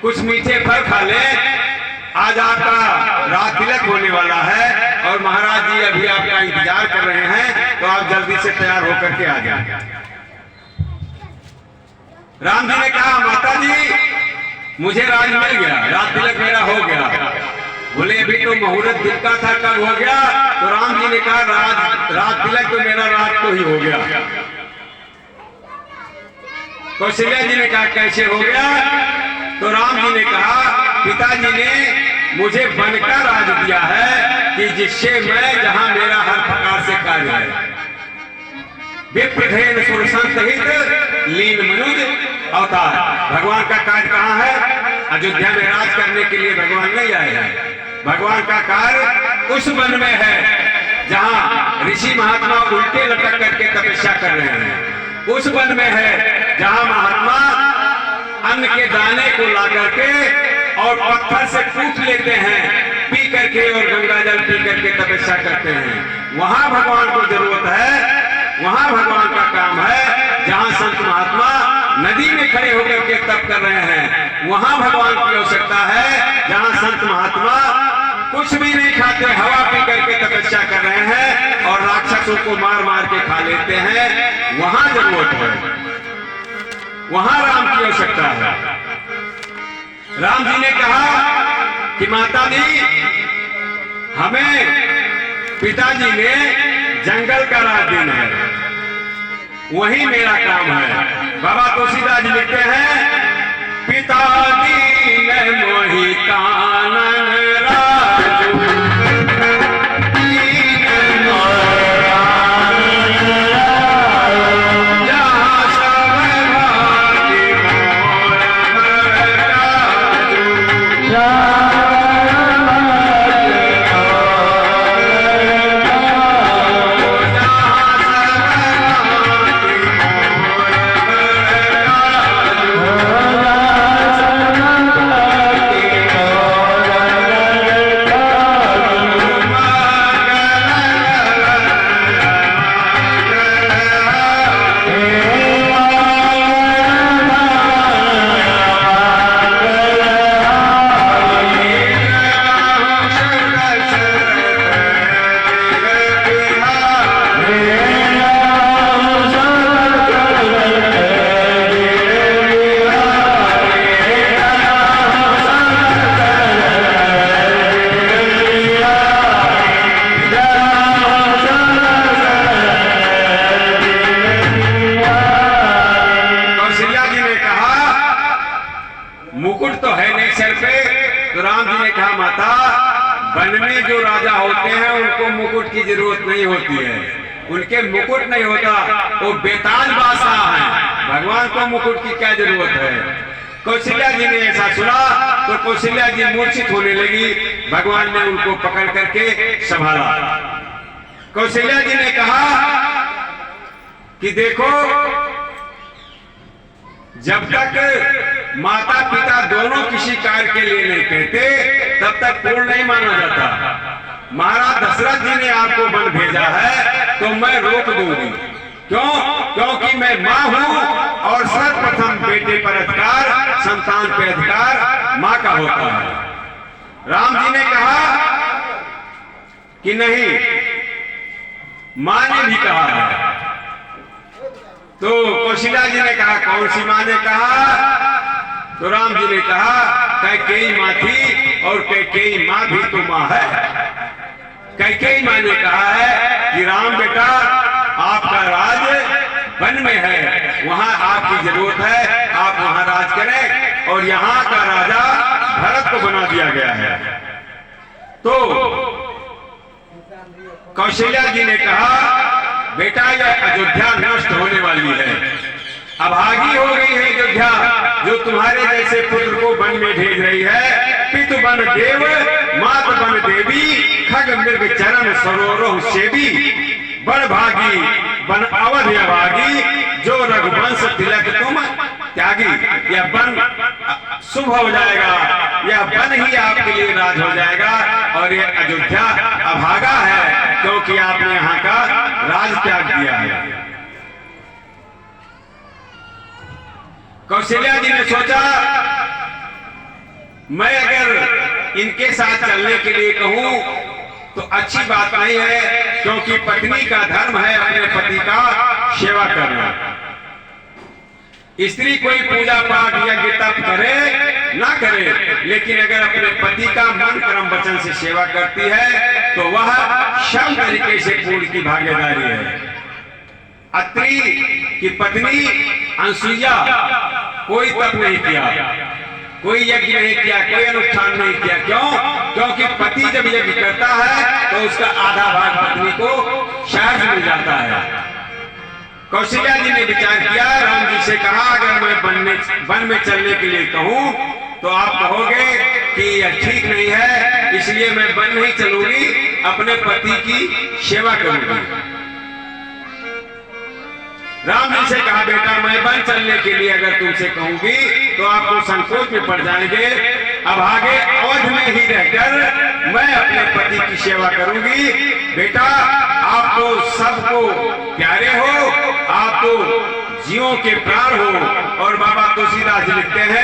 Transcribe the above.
कुछ मीठे फल खा ले। आज आपका राज तिलक होने वाला है और महाराज जी अभी आपका इंतजार कर रहे हैं, तो आप जल्दी से तैयार होकर के आ जाए। राम जी ने कहा माता जी मुझे राज मिल गया, राज तिलक मेरा हो गया। बोले अभी तो मुहूर्त दिन का था, कब हो गया? तो राम जी ने कहा राज तिलक तो मेरा रात को ही हो गया। कौशल्या जी ने कहा कैसे हो गया? तो राम जी ने कहा पिताजी ने मुझे वन का राज दिया है कि जिससे मैं जहां मेरा हर प्रकार से कार्य है। विप्रधेन सुरसंत हित लीन मनुज अवतार। भगवान का कार्य कहाँ है? अयोध्या में राज करने के लिए भगवान नहीं आए हैं। भगवान का कार्य उस वन में है जहां ऋषि महात्मा उल्टे लटक करके तपस्या कर रहे हैं। उस वन में है जहां महात्मा अन्न के दाने को ला करके और पत्थर से कूट लेते हैं, पी करके और गंगा जल पी करके तपस्या करते हैं। वहां भगवान को जरूरत है, वहां भगवान का काम है। जहां संत महात्मा नदी में खड़े होकर के तप कर रहे हैं, वहां भगवान की आवश्यकता है। जहां संत महात्मा कुछ भी नहीं खाते, हवा पी करके तपस्या कर रहे हैं और राक्षसों को मार मार के खा लेते हैं, वहां जरूरत है, वहां राम की आवश्यकता है। राम जी ने कहा कि माता जी हमें पिताजी ने जंगल का राज देना है, वही मेरा काम है। बाबा तुलसीदास जी लिखते हैं पिताजी ने मोहि कानन राजू, जहाँ सब भाग्य मोर काजू। मुकुट तो है नहीं सर पे। तो राम जी ने कहा माता वन में जो राजा होते हैं उनको मुकुट की जरूरत नहीं होती है, उनके मुकुट नहीं होता, वो बेताज बादशाह हैं, भगवान को मुकुट की क्या जरूरत है। कौशल्या जी ने ऐसा सुना तो कौशल्या जी मूर्छित होने लगी। भगवान ने उनको पकड़ करके संभाला। कौशल्या जी ने कहा कि देखो जब तक माता पिता दोनों किसी कार्य के लिए नहीं कहते तब तक पूर्ण नहीं माना जाता। महाराज दशरथ जी ने आपको वन भेजा है तो मैं रोक दूंगी। क्यों? क्योंकि मैं माँ हूं और सर्वप्रथम बेटे पर अधिकार, संतान पे अधिकार माँ का होता है। राम जी ने कहा कि नहीं, माँ ने भी कहा है। तो कौशल्या जी ने कहा कौन सी माँ ने कहा? तो राम जी ने कहा कैकेयी माँ थी और कैकेयी माँ भी तो माँ है। कैकेयी माँ ने कहा है कि राम बेटा आपका राज वन में है, वहां आपकी जरूरत है, आप वहां राज करें और यहाँ का राजा भरत को बना दिया गया है। तो कौशल्या जी ने कहा बेटा यह अयोध्या नष्ट होने वाली है, अभागी हो गई है अयोध्या, जो तुम्हारे जैसे पुत्र को वन में भेज रही है। पितु बन देव मात बन देवी, खग मृग चरण सरोरोह सेवी, बड़ भागी बन अवध अभागी, जो रघुवंश तिलक तुम त्यागी। यह वन शुभ हो जाएगा, यह वन ही आपके लिए राज हो जाएगा और यह अयोध्या अभागा है क्योंकि आपने यहाँ का राज त्याग दिया है। कौशल्या जी ने सोचा मैं अगर इनके साथ चलने के लिए कहूं तो अच्छी बात नहीं है, क्योंकि पत्नी का धर्म है अपने पति का सेवा करना। स्त्री कोई पूजा पाठ या तप करे ना करे, लेकिन अगर अपने पति का मन कर्म वचन से सेवा करती है तो वह सब तरीके से पूर्ण की भागीदारी है। अत्रि की पत्नी अनसुईया कोई तप नहीं किया, कोई यज्ञ नहीं किया, कोई अनुष्ठान नहीं किया। क्यों? क्योंकि पति जब यज्ञ करता है तो उसका आधा भाग पत्नी को सहज मिल जाता है। कौशल्या जी ने विचार किया, राम जी से कहा अगर मैं वन में चलने के लिए कहूं तो आप कहोगे कि यह ठीक नहीं है, इसलिए मैं वन नहीं चलूंगी, अपने पति की सेवा करूंगी। राम जी से कहा बेटा मैं वन चलने के लिए अगर तुमसे कहूंगी तो आपको संकोच में पड़ जाएंगे, अब आगे अवध में ही रहकर मैं अपने पति की सेवा करूंगी। बेटा आप तो सबको प्यारे हो, आप तो जीवों के प्राण हो। और बाबा तुलसीदास जी लिखते हैं